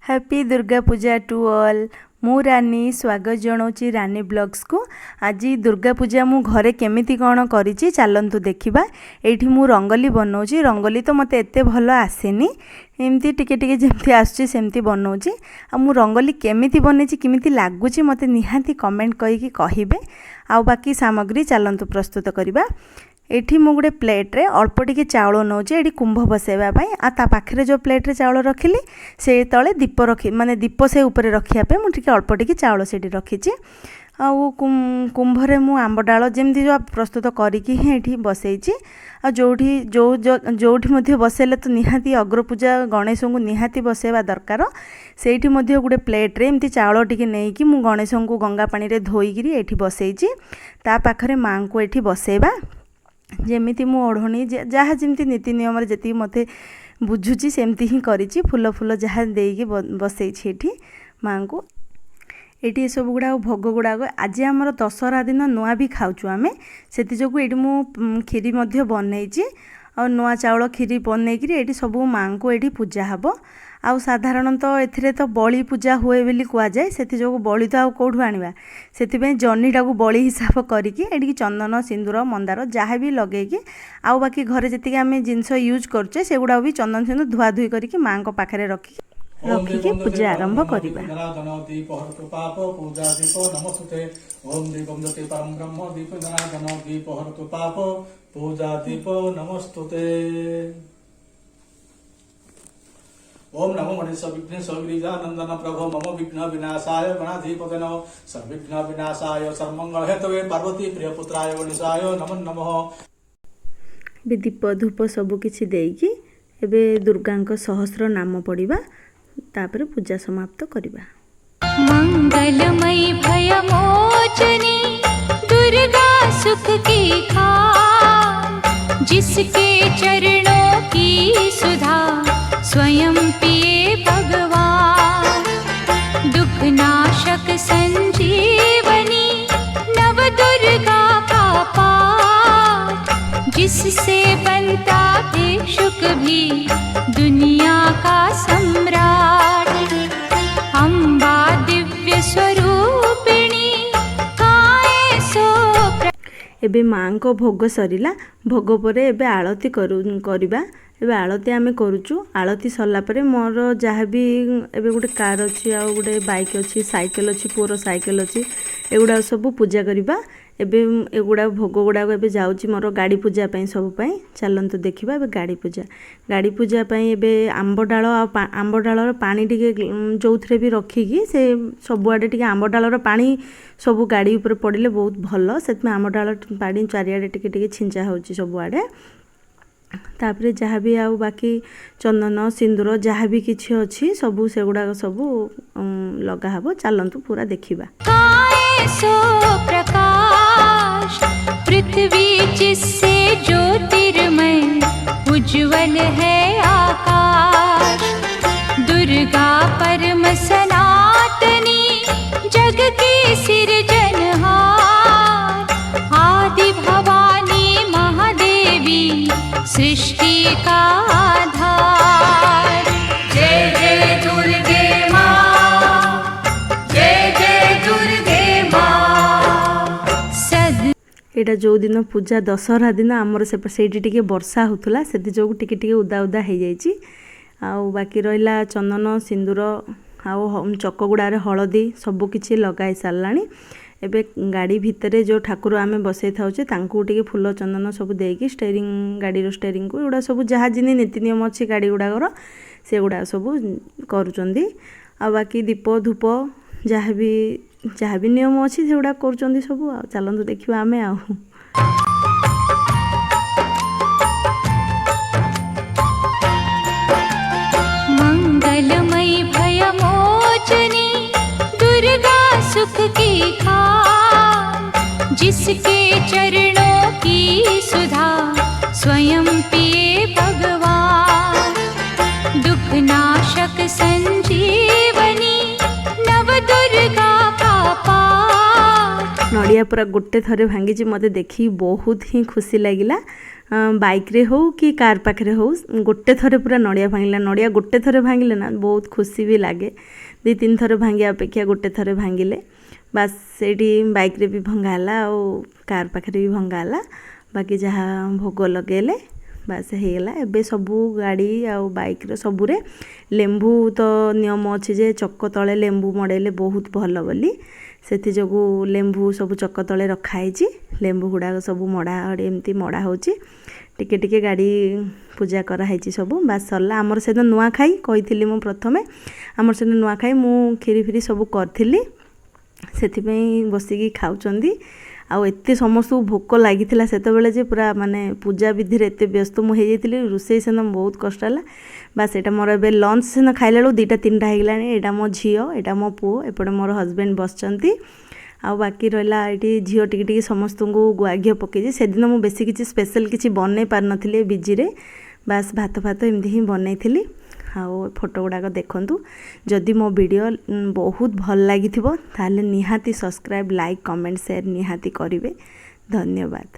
Happy Durga Puja to all. मु रानी स्वागत जनाऊँगी रानी blogs को। आज दुर्गा पूजा मु घरे केमिति कौन करिछि चलंतु देखिबा। एठी मु रंगोली बनाऊँगी। रंगोली तो मते एते भल आसेनी, एमती टिके टिके जेमती आसुछि सेमती बनाऊँगी। आ मु रंगोली केमिति बनेछि केमिति लागुछि मते निहांती कमेंट करिकि कहिबे। आ बाकी सामग्री चलंतु प्रस्तुत करिबा। एठी मु गोटे प्लेट रे अल्प टिके चाउल नौचे एठी कुंभ बसेबा पई। आ ता पाखरे जो प्लेट रे चाउल रखिली से तळे दीप रखी माने दीप से ऊपर रखिया पे मु टिके अल्प टिके चाउल सेठी रखिछि। आ कुंभ रे मु आंब डाळ जेमति जो प्रस्तुत करिकि ही एठी बसेइछि। आ जोठी मध्ये बसेले तो निहाती अग्र पूजा गणेश को निहाती बसेबा दरकार। सेठी मध्ये गोटे प्लेट रे एमति चाउल टिके नेइकि मु गणेश को गंगा पानी रे धोइकि एठी बसेइछि। ता पाखरे मां को एठी बसेबा। जेमिति मु ओढ़णी जहाँ जमी नीति नियम जी मत बुझुची सेमती ही करिछि। फूल फूल जहाँ देकी बसई माँ को ये सब गुड़ा भोग गुड़ाक आज आमर दशहरा दिन नुआ भी खाऊँ आम से ये खीरी बनई और नुआ चाउल खीरी बनईकि ये सब माँ को ये पूजा हम। आउ साधारणतः एथिरे तो बलि पूजा हुए बोली कहुए से जो बलि तो कौटू आनिबा से जह्नीटा को बलि हिसाब करके एटी चंदन सिंदूर मंदार जहाँ भी लगेगी आउ बाकी घरे जी आम जिनस यूज करुचे से गुड़ा भी चंदन सिंदूर धुआ धुई करके माँ को पाखे रखिके पूजा आरंभ करिबा। ओम नमो गणेश विघ्नेश गिरिजानंदन प्रभो मम विघ्न विनाशाय गणाधिपते नमो सर्वविघ्न विनाशाय सर्वमंगल हेतवे पार्वती प्रियपुत्राय गणेशाय नमो नमः। दीप धूप सबु किछि देइकी एबे दुर्गा सहस्र नाम पढ़िबा तापर पूजा समाप्त करिबा। मंगलमयी भयमोचनी दुर्गा सुख की खान, जिसके चरणों की सुधा स्वयं पिए भगवान। दुख नाशक संजीवनी नव दुर्गा का पाठ, जिससे बनता भिक्षुक भी दुनिया का सम्राट। अम्बा दिव्य स्वरूपिणी काए सो। एबे माँ को भोग सरिला। भोग परे एबे आरती करिबा। एबे आलती आमे करूचु। आलती सरला परे मोर जहाँ भी एबे गोटे कार अच्छी आ गोटे बाइक अच्छी साइकेल अच्छी पुअर साइकेल अच्छी एगुड़ा सब पूजा करवा। एबे एगुड़ा भोग गुड़ाक एबे जाउची मोर गाड़ी पूजा पई सब पई। चलंतु देखिबा एबे गाड़ी पूजा पई एबे आंब डालर पानी टिके जोथरे भी रखिकी से सबुआडे टिके आंब डालर पानी सब गाड़ी ऊपर पड़िले बहुत भल। सेतमे आंब डालर पानी चारिआडे टिके टिके छिंचा होची सबुआडे। तापरे जहाँ भी आउ बाकी चंदन सिंदूर जहाँ भी किछि अछि सबु से गुडा सबु लगा हबो। चलंतु पूरा देखिबा। सो प्रकाश पृथ्वी जिससे ज्योतिर्मय उज्जवल है आकाश। दुर्गा परम सनातनी जग की सिरजनहार। आदि भवानी महादेवी सृष्टि का आधार। जय जय दुर्गे माँ, जय जय दुर्गे माँ। एटा जो दिन पूजा दशहरा दिन आमर से टिके वर्षा होतला से जो टिके टिके उदा उदा हो जाइछि। आउ बाकी रहिला चंदन सिंदूर आउ चकगुड़ारे हलदी सबु किछि लगाई सारलानी। एबे गाड़ी भितरे जो ठाकुर आमे बसई थाउचे तांकू टिके फूल चंदन सब देकी स्टेरिंग गाड़ी स्टेरिंग को एगुड़ा सब जहाँ जिनी नीति नियम अच्छी गाड़ी गुड़ाकर से गुड़ा सब करुचंदी। आ बाकी दीप धूप जहाँ भी नियम अच्छी से गुड़ा करुचंदी सब। आ चलंतु देखिबा आमे आ। मंगलमयी भयमोचनी दुर्गा सुख की खान, जिसके चरणों की सुधा स्वयं पिए भगवान। दुख नाशक संजीवनी नव दुर्गा का पाठ। नड़िया पूरा गोटे थरे भांगी मते देखी बहुत ही खुशी लगिला। बाइक रे हो कि कार पाखे हो गोटे थरे पूरा नड़िया भांगिला नड़िया गोटे थरे भांगिले ना बहुत खुशी भी लगे 2-3 थर भांगिया अपेक्षा गोटे थरे भांगिले बास सेठी बाइक रे भी भंगाला और कार पाखे भी भंगाला बाकी जहाँ भोग लगेले बास हेगला एबे सबू गाड़ी आउ बाइक रे सबुरे लेंबू तो नियम अच्छे जे चक्क तले लेंबू मड़ेले बहुत भल बोली से जोगु लेंबू सब चक्क तले रखाई लेंबू गुड़ाक सब मड़ा एमती मड़ा होची टिके टिके गाड़ी पूजा कराई सब बास सरला आमर से नुआ खाई कही मु प्रथमे आमर से नुआ खाई मु खीरी फिरी सब करी से बसिकी खाऊंगी आउ एते समस्त भोक लगी से पूरा माने पूजा विधि रे एते व्यस्त मुझे रोषे से बहुत कष्ट है बास यहाँ मोर ए लंच से खाइला 2-3टा हो गला यहाँ मो झी यहाँ मो पुओ एपटे मोर हजबैंड बसचंती आ बाकी रहा ये झील टी समस्त को गुआघिया पकई से दिन मुझे बेसी किसी स्पेशल किसी बनई पार नी बिजी रे बास भात भात एमती ही बनई थी आउ फोटो गुड़ाक देखु जदि मो वीडियो बहुत भल लगी निहाती सब्सक्राइब लाइक कमेंट शेयर निहाती करेंगे धन्यवाद।